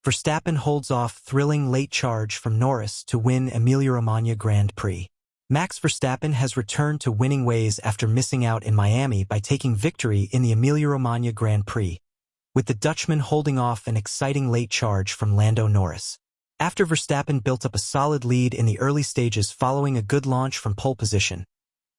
Verstappen holds off thrilling late charge from Norris to win Emilia-Romagna Grand Prix. Max Verstappen has returned to winning ways after missing out in Miami by taking victory in the Emilia-Romagna Grand Prix, with the Dutchman holding off an exciting late charge from Lando Norris. After Verstappen built up a solid lead in the early stages following a good launch from pole position,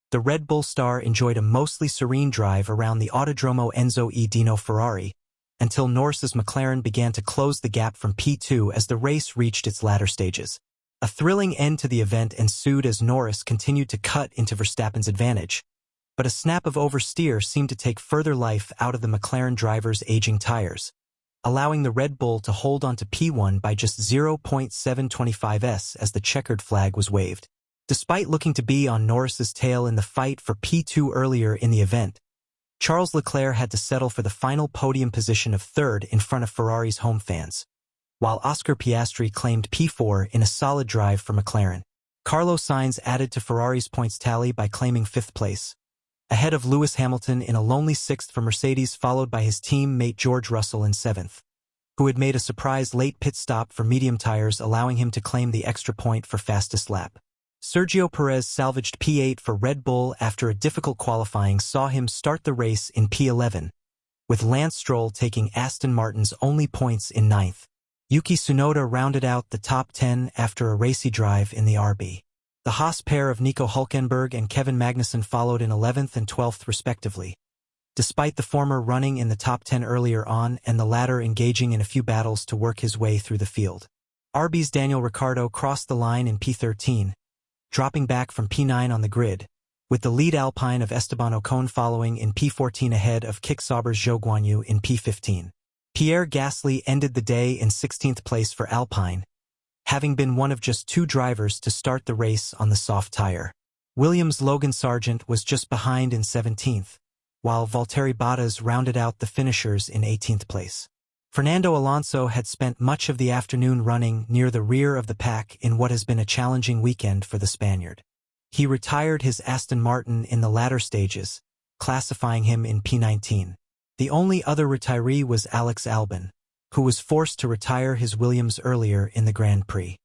the Red Bull star enjoyed a mostly serene drive around the Autodromo Enzo e Dino Ferrari, until Norris's McLaren began to close the gap from P2 as the race reached its latter stages. A thrilling end to the event ensued as Norris continued to cut into Verstappen's advantage, but a snap of oversteer seemed to take further life out of the McLaren driver's aging tires, allowing the Red Bull to hold on to P1 by just 0.725s as the checkered flag was waved. Despite looking to be on Norris's tail in the fight for P2 earlier in the event, Charles Leclerc had to settle for the final podium position of third in front of Ferrari's home fans, while Oscar Piastri claimed P4 in a solid drive for McLaren. Carlos Sainz added to Ferrari's points tally by claiming fifth place, ahead of Lewis Hamilton in a lonely sixth for Mercedes, followed by his teammate George Russell in seventh, who had made a surprise late pit stop for medium tires, allowing him to claim the extra point for fastest lap. Sergio Perez salvaged P8 for Red Bull after a difficult qualifying saw him start the race in P11, with Lance Stroll taking Aston Martin's only points in ninth. Yuki Tsunoda rounded out the top 10 after a racy drive in the RB. The Haas pair of Nico Hülkenberg and Kevin Magnussen followed in 11th and 12th respectively, despite the former running in the top 10 earlier on and the latter engaging in a few battles to work his way through the field. RB's Daniel Ricciardo crossed the line in P13, dropping back from P9 on the grid, with the lead Alpine of Esteban Ocon following in P14 ahead of Kick Sauber's Zhou Guanyu in P15. Pierre Gasly ended the day in 16th place for Alpine, having been one of just two drivers to start the race on the soft tire. Williams' Logan Sargent was just behind in 17th, while Valtteri Bottas rounded out the finishers in 18th place. Fernando Alonso had spent much of the afternoon running near the rear of the pack in what has been a challenging weekend for the Spaniard. He retired his Aston Martin in the latter stages, classifying him in P19. The only other retiree was Alex Albon, who was forced to retire his Williams earlier in the Grand Prix.